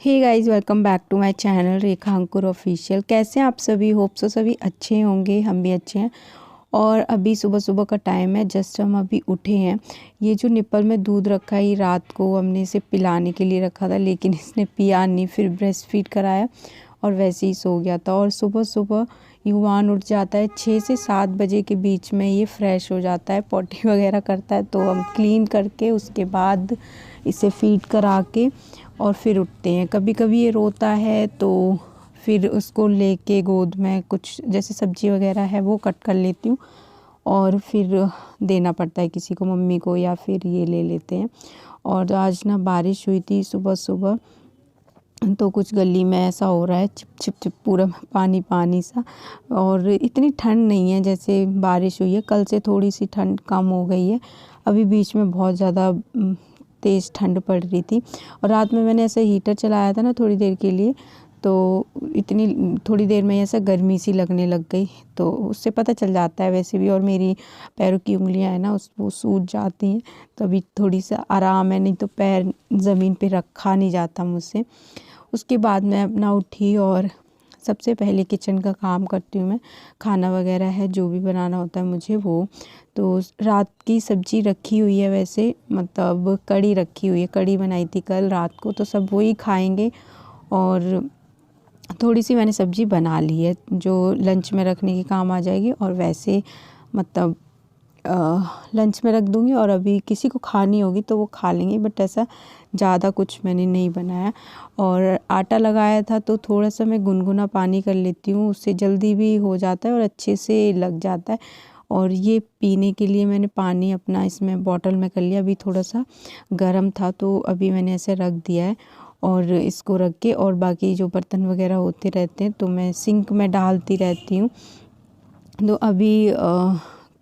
Hey guys, welcome back to my channel Rekha Ankur official. कैसे हैं आप सभी? होप सो सभी अच्छे होंगे, हम भी अच्छे हैं। और अभी सुबह सुबह का टाइम है, जस्ट हम अभी उठे हैं। ये जो निप्पल में दूध रखा है, ये रात को हमने इसे पिलाने के लिए रखा था, लेकिन इसने पिया नहीं। फिर ब्रेस्ट फीड कराया और वैसे ही सो गया था। और सुबह सुबह युवान उठ जाता है 6 से 7 बजे के बीच में। ये फ्रेश हो जाता है, पॉटी वगैरह करता है, तो हम क्लीन करके उसके बाद इसे फीड करा के और फिर उठते हैं। कभी कभी ये रोता है तो फिर उसको लेके गोद में कुछ जैसे सब्जी वगैरह है वो कट कर लेती हूँ और फिर देना पड़ता है किसी को, मम्मी को, या फिर ये ले लेते हैं। और आज ना बारिश हुई थी सुबह सुबह, तो कुछ गली में ऐसा हो रहा है, चिप चिप चिप पूरा पानी पानी सा। और इतनी ठंड नहीं है, जैसे बारिश हुई है कल से थोड़ी सी ठंड कम हो गई है। अभी बीच में बहुत ज़्यादा तेज़ ठंड पड़ रही थी। और रात में मैंने ऐसे हीटर चलाया था ना थोड़ी देर के लिए, तो इतनी थोड़ी देर में ऐसा गर्मी सी लगने लग गई, तो उससे पता चल जाता है वैसे भी। और मेरी पैरों की उंगलियां है ना, वो सूज जाती हैं, तो अभी थोड़ी सा आराम है, नहीं तो पैर ज़मीन पे रखा नहीं जाता मुझसे। उसके बाद मैं अपना उठी और सबसे पहले किचन का काम करती हूँ मैं। खाना वगैरह है जो भी बनाना होता है मुझे वो। तो रात की सब्ज़ी रखी हुई है, वैसे मतलब कढ़ी रखी हुई है, कढ़ी बनाई थी कल रात को, तो सब वही खाएंगे। और थोड़ी सी मैंने सब्ज़ी बना ली है जो लंच में रखने के काम आ जाएगी, और वैसे मतलब लंच में रख दूँगी। और अभी किसी को खानी होगी तो वो खा लेंगे, बट ऐसा ज़्यादा कुछ मैंने नहीं बनाया। और आटा लगाया था तो थोड़ा सा मैं गुनगुना पानी कर लेती हूँ, उससे जल्दी भी हो जाता है और अच्छे से लग जाता है। और ये पीने के लिए मैंने पानी अपना इसमें बॉटल में कर लिया। अभी थोड़ा सा गर्म था तो अभी मैंने ऐसे रख दिया है। और इसको रख के और बाकी जो बर्तन वगैरह होते रहते हैं तो मैं सिंक में डालती रहती हूँ। तो अभी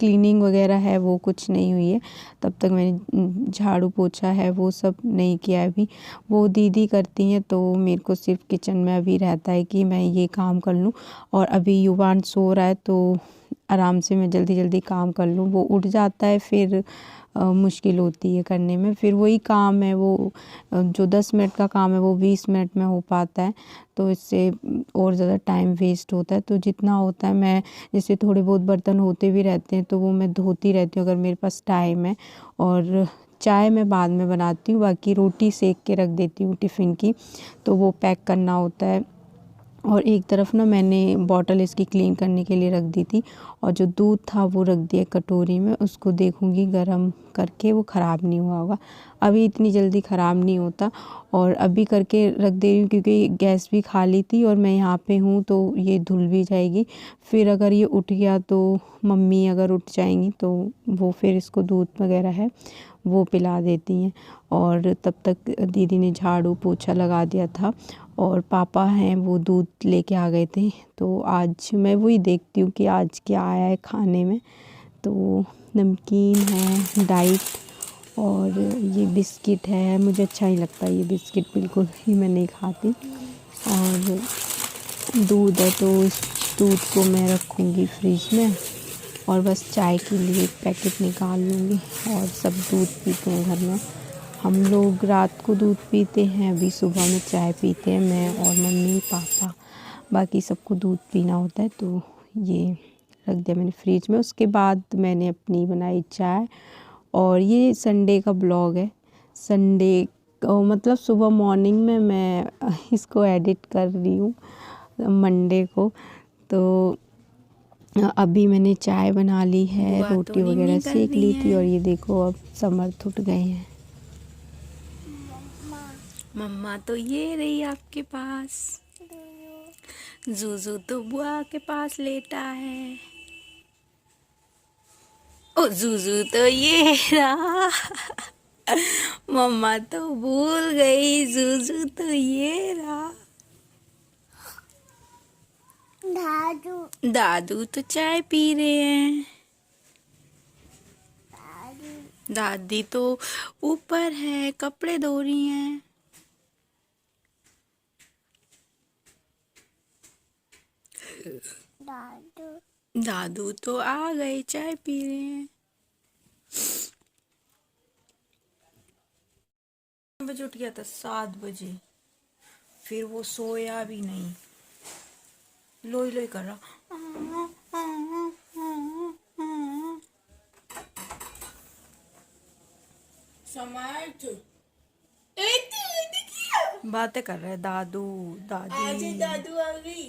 क्लीनिंग वगैरह है वो कुछ नहीं हुई है, तब तक मैंने झाड़ू पोछा है वो सब नहीं किया है अभी। वो दीदी करती हैं, तो मेरे को सिर्फ किचन में अभी रहता है कि मैं ये काम कर लूँ। और अभी युवान सो रहा है तो आराम से मैं जल्दी जल्दी काम कर लूँ। वो उठ जाता है फिर मुश्किल होती है करने में। फिर वही काम है, वो जो 10 मिनट का काम है वो 20 मिनट में हो पाता है, तो इससे और ज़्यादा टाइम वेस्ट होता है। तो जितना होता है मैं, जैसे थोड़े बहुत बर्तन होते भी रहते हैं तो वो मैं धोती रहती हूँ अगर मेरे पास टाइम है। और चाय मैं बाद में बनाती हूँ, बाकी रोटी सेक के रख देती हूँ टिफ़िन की, तो वो पैक करना होता है। और एक तरफ ना मैंने बॉटल इसकी क्लीन करने के लिए रख दी थी, और जो दूध था वो रख दिया कटोरी में। उसको देखूँगी गरम करके वो ख़राब नहीं हुआ होगा। अभी इतनी जल्दी ख़राब नहीं होता, और अभी करके रख दे रही हूँ क्योंकि गैस भी खाली थी और मैं यहाँ पे हूँ तो ये धुल भी जाएगी। फिर अगर ये उठ गया तो मम्मी अगर उठ जाएंगी तो वो फिर इसको दूध वगैरह है वो पिला देती हैं। और तब तक दीदी ने झाड़ू पोछा लगा दिया था, और पापा हैं वो दूध लेके आ गए थे। तो आज मैं वही देखती हूँ कि आज क्या आया है खाने में। तो नमकीन है, डाइट, और ये बिस्किट है। मुझे अच्छा नहीं लगता ये बिस्किट, बिल्कुल ही मैं नहीं खाती। और दूध है तो इस दूध को मैं रखूँगी फ्रिज में, और बस चाय के लिए पैकेट निकाल लूँगी। और सब दूध पीते हैं घर में, हम लोग रात को दूध पीते हैं, अभी सुबह में चाय पीते हैं, मैं और मम्मी पापा। बाकी सबको दूध पीना होता है, तो ये रख दिया मैंने फ्रिज में। उसके बाद मैंने अपनी बनाई चाय। और ये संडे का ब्लॉग है, संडे मतलब सुबह मॉर्निंग में मैं इसको एडिट कर रही हूँ मंडे को। तो अभी मैंने चाय बना ली है, रोटी वगैरह सेक ली थी, और ये देखो अब समर्थ उठ गए हैं। मम्मा तो ये रही आपके पास, जूजू तो बुआ के पास लेटा है। ओ जूजू तो ये रहा। मम्मा तो भूल गई, जूजू तो ये रहा। दादू तो चाय पी रहे हैं। दादी तो ऊपर है, कपड़े धो रही हैं। दादू तो आ गए, चाय पी रहे हैं। बजे उठ गया था, 7 बजे। फिर वो सोया भी नहीं, लोई लोई कर रहा। बातें कर रहे हैं दादू दादी। दादू आ गई।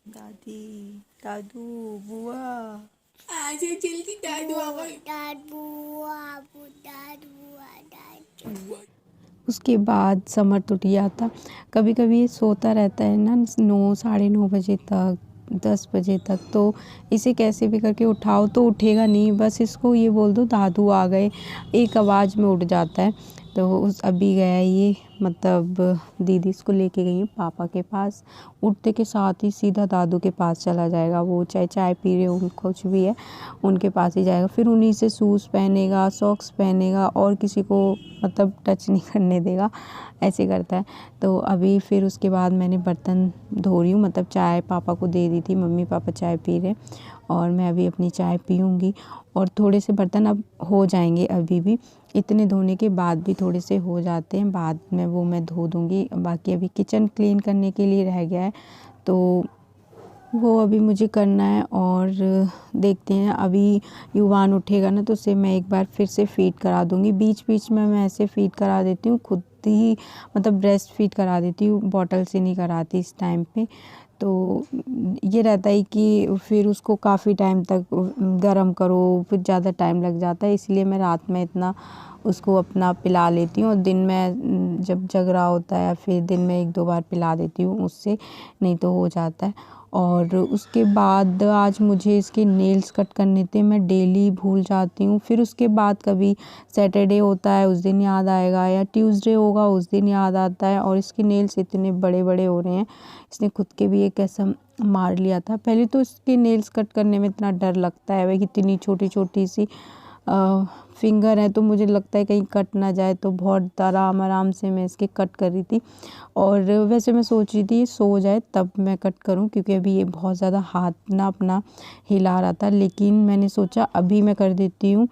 दादी दादू बुआ आज जल्दी दादू आ गई। उसके बाद समर टूट गया था। कभी कभी ये सोता रहता है ना 9 साढ़े 9 बजे तक, 10 बजे तक, तो इसे कैसे भी करके उठाओ तो उठेगा नहीं। बस इसको ये बोल दो दादू आ गए, एक आवाज़ में उठ जाता है। तो उस अभी गया ये, मतलब दीदी इसको लेके गई है पापा के पास। उठते के साथ ही सीधा दादू के पास चला जाएगा। वो चाहे चाय पी रहे हो कुछ भी है, उनके पास ही जाएगा। फिर उन्हीं से शूज़ पहनेगा, सॉक्स पहनेगा, और किसी को मतलब टच नहीं करने देगा, ऐसे करता है। तो अभी फिर उसके बाद मैंने बर्तन धो रही हूँ, मतलब चाय पापा को दे दी थी। मम्मी पापा चाय पी रहे और मैं अभी अपनी चाय पीऊँगी। और थोड़े से बर्तन अब हो जाएंगे, अभी भी इतने धोने के बाद भी थोड़े से हो जाते हैं, बाद में वो मैं धो दूँगी। बाकी अभी किचन क्लीन करने के लिए रह गया है, तो वो अभी मुझे करना है। और देखते हैं, अभी युवान उठेगा ना तो उसे मैं एक बार फिर से फ़ीड करा दूँगी। बीच बीच में मैं ऐसे फ़ीड करा देती हूँ खुद ही, मतलब ब्रेस्ट फ़ीड करा देती हूँ, बॉटल से नहीं कराती इस टाइम पे। तो ये रहता है कि फिर उसको काफ़ी टाइम तक गर्म करो, फिर ज़्यादा टाइम लग जाता है, इसलिए मैं रात में इतना उसको अपना पिला लेती हूँ। और दिन में जब जग रहा होता है फिर दिन में 1-2 बार पिला देती हूँ उससे, नहीं तो हो जाता है। और उसके बाद आज मुझे इसके नेल्स कट करने थे, मैं डेली भूल जाती हूँ। फिर उसके बाद कभी सैटरडे होता है उस दिन याद आएगा, या ट्यूसडे होगा उस दिन याद आता है। और इसके नेल्स इतने बड़े बड़े हो रहे हैं, इसने खुद के भी एक ऐसा मार लिया था। पहले तो इसके नेल्स कट करने में इतना डर लगता है, वही इतनी छोटी छोटी सी फिंगर है, तो मुझे लगता है कहीं कट ना जाए, तो बहुत आराम आराम से मैं इसके कट कर रही थी। और वैसे मैं सोच रही थी सो जाए तब मैं कट करूं, क्योंकि अभी ये बहुत ज़्यादा हाथ ना अपना हिला रहा था। लेकिन मैंने सोचा अभी मैं कर देती हूँ,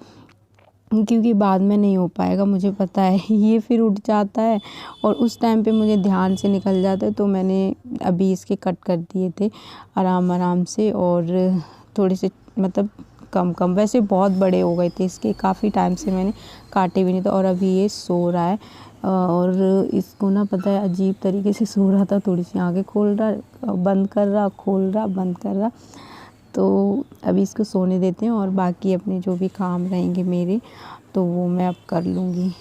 क्योंकि बाद में नहीं हो पाएगा, मुझे पता है। ये फिर उठ जाता है और उस टाइम पे मुझे ध्यान से निकल जाता है, तो मैंने अभी इसके कट कर दिए थे आराम आराम से। और थोड़े से मतलब कम कम, वैसे बहुत बड़े हो गए थे इसके, काफ़ी टाइम से मैंने काटे भी नहीं थे। और अभी ये सो रहा है, और इसको ना पता है अजीब तरीके से सो रहा था, थोड़ी सी आंखें खोल रहा, बंद कर रहा, खोल रहा, बंद कर रहा। तो अभी इसको सोने देते हैं, और बाकी अपने जो भी काम रहेंगे मेरे, तो वो मैं अब कर लूँगी।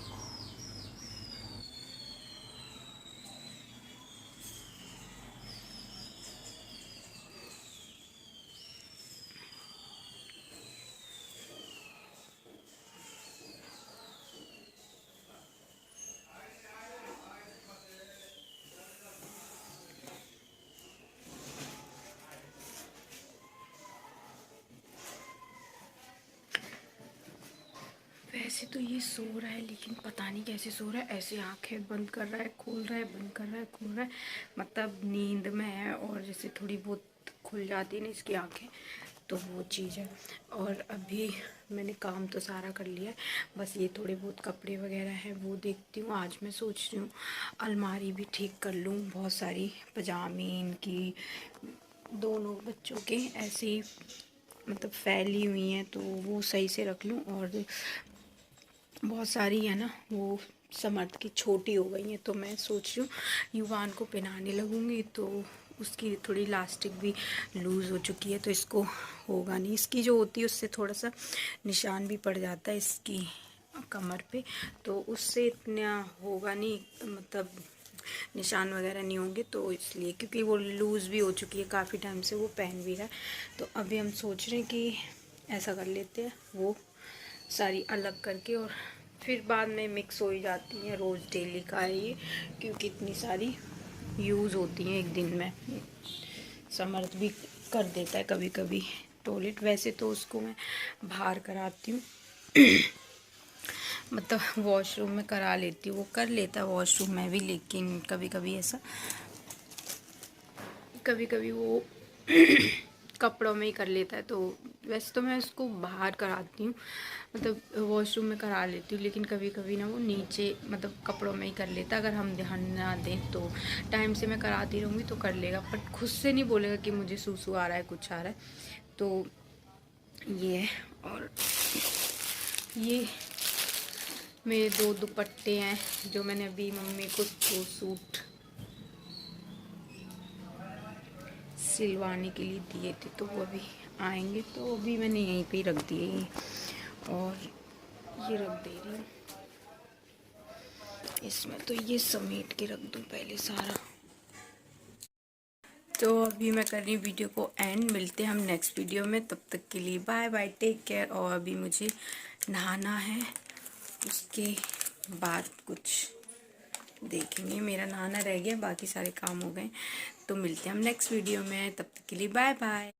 वैसे तो ये सो रहा है, लेकिन पता नहीं कैसे सो रहा है। ऐसे आंखें बंद कर रहा है, खोल रहा है, बंद कर रहा है, खोल रहा है, मतलब नींद में है। और जैसे थोड़ी बहुत खुल जाती है ना इसकी आंखें, तो वो चीज़ है। और अभी मैंने काम तो सारा कर लिया है, बस ये थोड़े बहुत कपड़े वगैरह हैं वो देखती हूँ। आज मैं सोच रही हूँ अलमारी भी ठीक कर लूँ, बहुत सारी पजामी इनकी दोनों बच्चों के ऐसे ही मतलब फैली हुई हैं, तो वो सही से रख लूँ। और बहुत सारी है ना वो समर्थ की छोटी हो गई हैं, तो मैं सोच रही हूँ युवान को पहनाने लगूँगी, तो उसकी थोड़ी इलास्टिक भी लूज़ हो चुकी है, तो इसको होगा नहीं। इसकी जो होती है उससे थोड़ा सा निशान भी पड़ जाता है इसकी कमर पे, तो उससे इतना होगा नहीं, मतलब निशान वगैरह नहीं होंगे। तो इसलिए, क्योंकि वो लूज़ भी हो चुकी है, काफ़ी टाइम से वो पहन भी रहा है, तो अभी हम सोच रहे हैं कि ऐसा कर लेते हैं, वो सारी अलग करके। और फिर बाद में मिक्स हो ही जाती हैं, रोज़ डेली का है ये, क्योंकि इतनी सारी यूज़ होती हैं एक दिन में। समर्थ भी कर देता है कभी कभी टॉयलेट, वैसे तो उसको मैं बाहर कराती हूँ मतलब वॉशरूम में करा लेती हूँ, वो कर लेता है वॉशरूम में भी, लेकिन कभी कभी ऐसा, कभी कभी वो कपड़ों में ही कर लेता है, तो वैसे तो मैं इसको बाहर कराती हूँ, मतलब वॉशरूम में करा लेती हूँ, लेकिन कभी कभी ना वो नीचे मतलब कपड़ों में ही कर लेता। अगर हम ध्यान ना दें तो टाइम से मैं कराती रहूँगी तो कर लेगा, बट खुद से नहीं बोलेगा कि मुझे सूसू आ रहा है, कुछ आ रहा है। तो ये है। और ये मेरे 2 दुपट्टे हैं जो मैंने अभी मम्मी को सूट सिलवाने के लिए दिए थे, तो वो अभी आएंगे, तो अभी मैंने यहीं पे ही रख दिए ये, और ये रख दे रही हूँ इसमें। तो ये समेट के रख दूँ पहले सारा। तो अभी मैं कर रही हूँ वीडियो को एंड, मिलते हैं हम नेक्स्ट वीडियो में, तब तक के लिए बाय बाय, टेक केयर। और अभी मुझे नहाना है, उसके बाद कुछ देखेंगे। मेरा नहाना रह गया, बाकी सारे काम हो गए। तो मिलते हैं हम नेक्स्ट वीडियो में, तब तक के लिए बाय बाय।